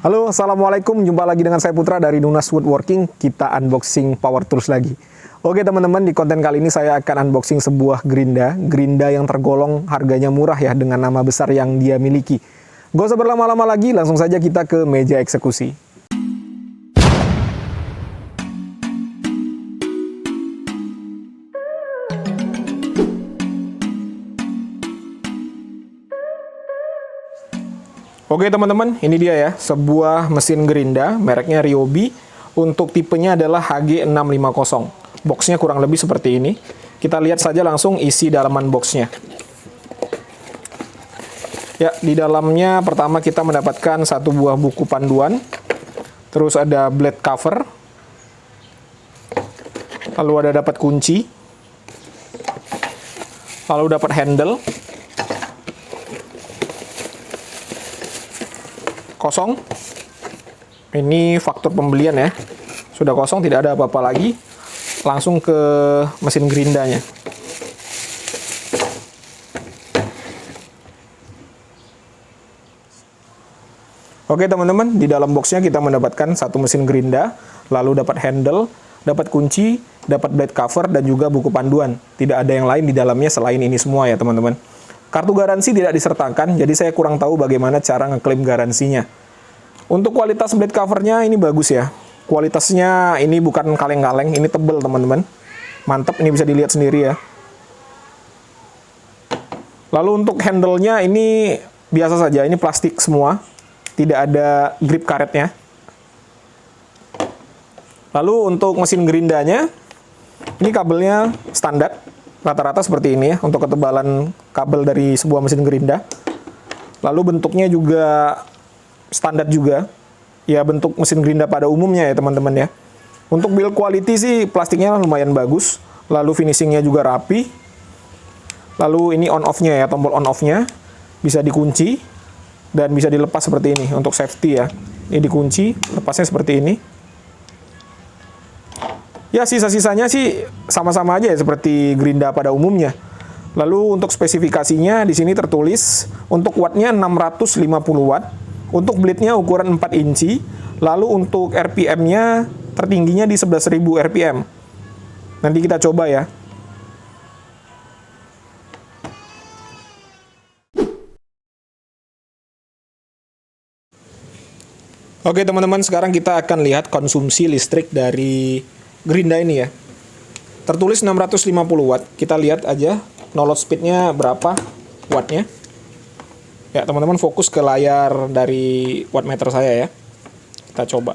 Halo, Assalamualaikum. Jumpa lagi dengan saya Putra dari Nunas Woodworking. Kita unboxing power tools lagi. Oke teman-teman, di konten kali ini saya akan unboxing sebuah gerinda. Gerinda yang tergolong harganya murah ya, dengan nama besar yang dia miliki. Gak usah berlama-lama lagi, langsung saja kita ke meja eksekusi. Oke teman-teman, ini dia ya, sebuah mesin gerinda, mereknya Ryobi. Untuk tipenya adalah HG650. Boxnya kurang lebih seperti ini. Kita lihat saja langsung isi dalaman boxnya. Ya, di dalamnya pertama kita mendapatkan satu buah buku panduan. Terus ada blade cover. Lalu ada dapat kunci. Lalu dapat handle. Kosong. Ini faktur pembelian ya. Sudah kosong, tidak ada apa-apa lagi. Langsung ke mesin gerindanya. Oke teman-teman, di dalam boxnya kita mendapatkan satu mesin gerinda, lalu dapat handle, dapat kunci, dapat blade cover, dan juga buku panduan. Tidak ada yang lain di dalamnya selain ini semua ya teman-teman. Kartu garansi tidak disertakan, jadi saya kurang tahu bagaimana cara ngeklaim garansinya. Untuk kualitas blade covernya ini bagus ya. Kualitasnya ini bukan kaleng-kaleng, ini tebel teman-teman. Mantap, ini bisa dilihat sendiri ya. Lalu untuk handle-nya ini biasa saja, ini plastik semua. Tidak ada grip karetnya. Lalu untuk mesin gerindanya, ini kabelnya standar. Rata-rata seperti ini ya, untuk ketebalan kabel dari sebuah mesin gerinda. Lalu bentuknya juga standar juga. Ya, bentuk mesin gerinda pada umumnya ya teman-teman ya. Untuk build quality sih plastiknya lumayan bagus. Lalu finishingnya juga rapi. Lalu ini on-off-nya ya, tombol on-off-nya. Bisa dikunci dan bisa dilepas seperti ini untuk safety ya. Ini dikunci, lepasnya seperti ini. Ya, sisa-sisanya sih sama-sama aja ya seperti gerinda pada umumnya. Lalu untuk spesifikasinya di sini tertulis untuk wattnya 650 watt, untuk blade-nya ukuran 4 inci, lalu untuk RPM-nya tertingginya di 11.000 RPM. Nanti kita coba ya. Oke teman-teman, sekarang kita akan lihat konsumsi listrik dari gerinda ini ya. Tertulis 650 watt. Kita lihat aja no load speed-nya berapa wattnya. Ya teman-teman, fokus ke layar dari wattmeter saya ya. Kita coba.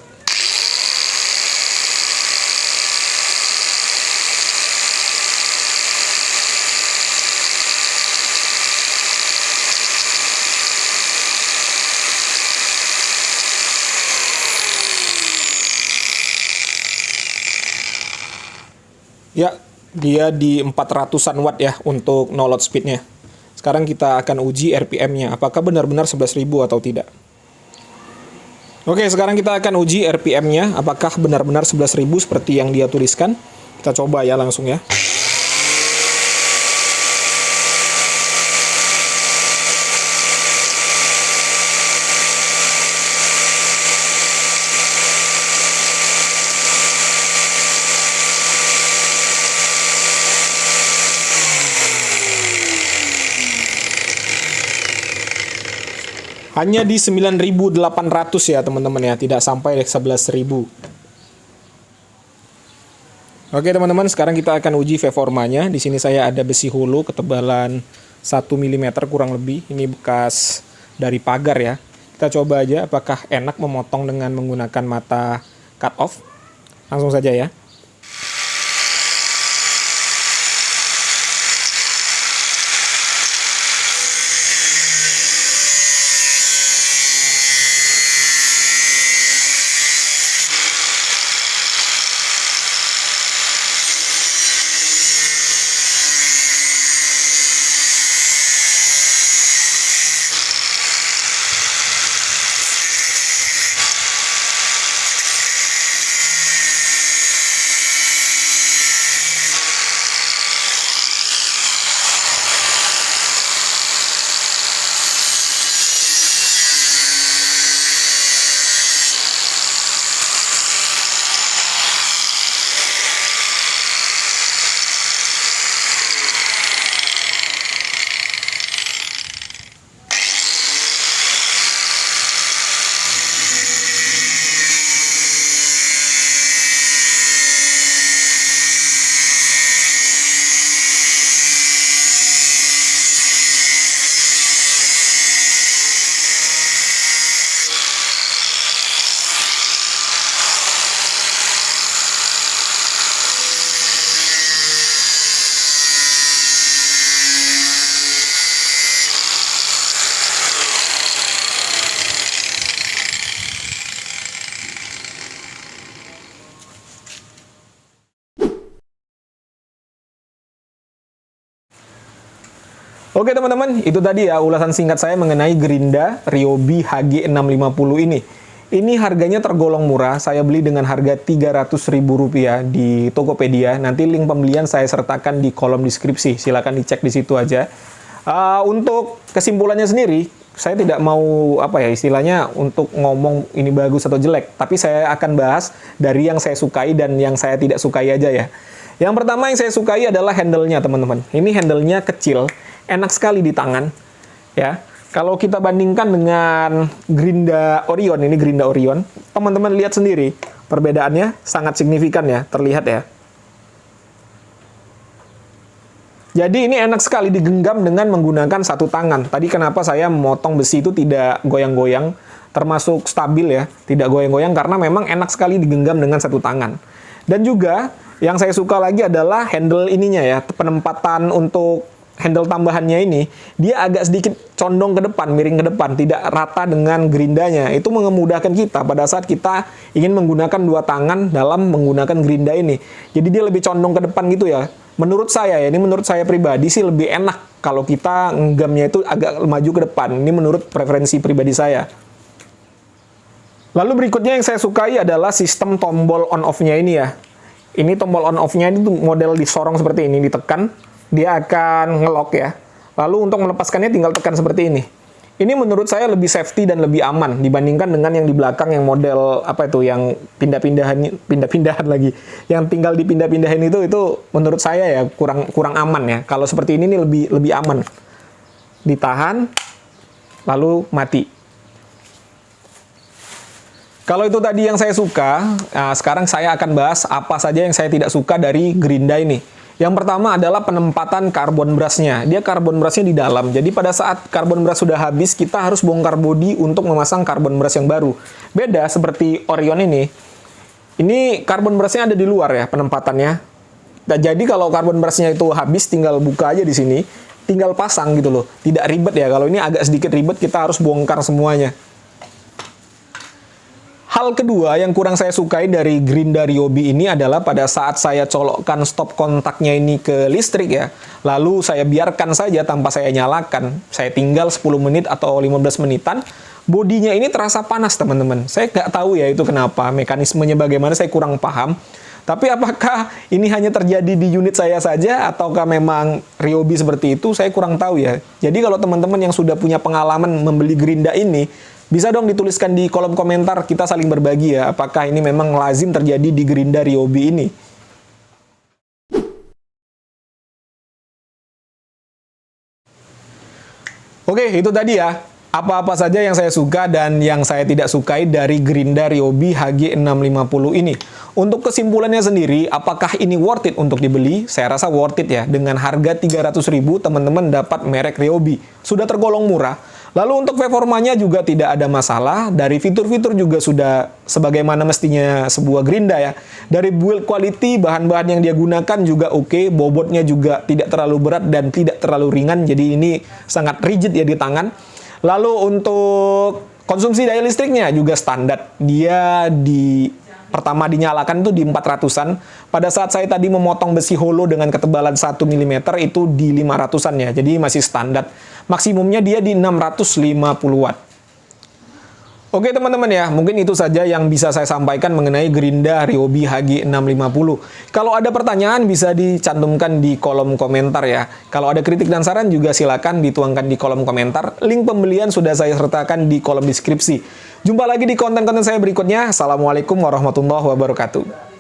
Ya, dia di 400-an watt ya untuk no load speed-nya. Sekarang kita akan uji RPM-nya, apakah benar-benar 11.000 atau tidak. Oke, sekarang kita akan uji RPM-nya, apakah benar-benar 11.000 seperti yang dia tuliskan. Kita coba ya langsung ya. Hanya di 9.800 ya teman-teman ya, tidak sampai 11.000. Oke teman-teman, sekarang kita akan uji V-formanya. Di sini saya ada besi hulu ketebalan 1 mm kurang lebih. Ini bekas dari pagar ya. Kita coba aja apakah enak memotong dengan menggunakan mata cut off. Langsung saja ya. Oke teman-teman, itu tadi ya ulasan singkat saya mengenai Gerinda Ryobi HG650 ini. Ini harganya tergolong murah, saya beli dengan harga Rp300.000 di Tokopedia. Nanti link pembelian saya sertakan di kolom deskripsi, silahkan dicek di situ aja. Untuk kesimpulannya sendiri, saya tidak mau istilahnya untuk ngomong ini bagus atau jelek, tapi saya akan bahas dari yang saya sukai dan yang saya tidak sukai aja ya. Yang pertama yang saya sukai adalah handle-nya teman-teman. Ini handle-nya kecil, enak sekali di tangan ya. Kalau kita bandingkan dengan Gerinda Orion, ini Gerinda Orion, teman-teman lihat sendiri perbedaannya sangat signifikan ya, terlihat ya. Jadi ini enak sekali digenggam dengan menggunakan satu tangan. Tadi kenapa saya memotong besi itu tidak goyang-goyang, termasuk stabil ya, tidak goyang-goyang karena memang enak sekali digenggam dengan satu tangan. Dan juga yang saya suka lagi adalah handle ininya ya, penempatan untuk handle tambahannya ini, dia agak sedikit condong ke depan, miring ke depan, tidak rata dengan gerindanya. Itu memudahkan kita pada saat kita ingin menggunakan dua tangan dalam menggunakan gerinda ini. Jadi dia lebih condong ke depan gitu ya. Menurut saya ya, ini menurut saya pribadi sih lebih enak kalau kita ngeggamnya itu agak maju ke depan. Ini menurut preferensi pribadi saya. Lalu berikutnya yang saya sukai adalah sistem tombol on-off-nya ini ya. Ini tombol on-off-nya itu model disorong seperti ini, ditekan, dia akan nge-lock ya. Lalu untuk melepaskannya tinggal tekan seperti ini. Ini menurut saya lebih safety dan lebih aman dibandingkan dengan yang di belakang yang model yang pindah-pindahan lagi. Yang tinggal dipindah-pindahin itu menurut saya ya kurang aman ya. Kalau seperti ini lebih aman. Ditahan lalu mati. Kalau itu tadi yang saya suka, sekarang saya akan bahas apa saja yang saya tidak suka dari Gerinda ini. Yang pertama adalah penempatan karbon brush-nya. Dia karbon brush-nya di dalam. Jadi pada saat karbon brush sudah habis, kita harus bongkar bodi untuk memasang karbon brush yang baru. Beda seperti Orion ini. Ini karbon brush-nya ada di luar ya penempatannya. Nah, jadi kalau karbon brush-nya itu habis, tinggal buka aja di sini, tinggal pasang gitu loh. Tidak ribet ya. Kalau ini agak sedikit ribet, kita harus bongkar semuanya. Hal kedua yang kurang saya sukai dari Gerinda Ryobi ini adalah pada saat saya colokkan stop kontaknya ini ke listrik ya, lalu saya biarkan saja tanpa saya nyalakan, saya tinggal 10 menit atau 15 menitan, bodinya ini terasa panas teman-teman. Saya nggak tahu ya itu kenapa, mekanismenya bagaimana saya kurang paham. Tapi apakah ini hanya terjadi di unit saya saja, ataukah memang Ryobi seperti itu, saya kurang tahu ya. Jadi kalau teman-teman yang sudah punya pengalaman membeli Gerinda ini, bisa dong dituliskan di kolom komentar, kita saling berbagi ya, apakah ini memang lazim terjadi di Gerinda Ryobi ini. Oke, itu tadi ya, apa-apa saja yang saya suka dan yang saya tidak sukai dari Gerinda Ryobi HG650 ini. Untuk kesimpulannya sendiri, apakah ini worth it untuk dibeli? Saya rasa worth it ya, dengan harga 300.000 teman-teman dapat merek Ryobi. Sudah tergolong murah. Lalu untuk performanya juga tidak ada masalah, dari fitur-fitur juga sudah sebagaimana mestinya sebuah Gerinda ya. Dari build quality, bahan-bahan yang dia gunakan juga oke, bobotnya juga tidak terlalu berat dan tidak terlalu ringan, jadi ini sangat rigid ya di tangan. Lalu untuk konsumsi daya listriknya juga standar, dia pertama dinyalakan itu di 400-an. Pada saat saya tadi memotong besi holo dengan ketebalan 1 mm itu di 500-an ya. Jadi masih standar. Maksimumnya dia di 650 watt. Oke teman-teman ya, mungkin itu saja yang bisa saya sampaikan mengenai Gerinda Ryobi HG650. Kalau ada pertanyaan bisa dicantumkan di kolom komentar ya. Kalau ada kritik dan saran juga silakan dituangkan di kolom komentar. Link pembelian sudah saya sertakan di kolom deskripsi. Jumpa lagi di konten-konten saya berikutnya. Assalamualaikum warahmatullahi wabarakatuh.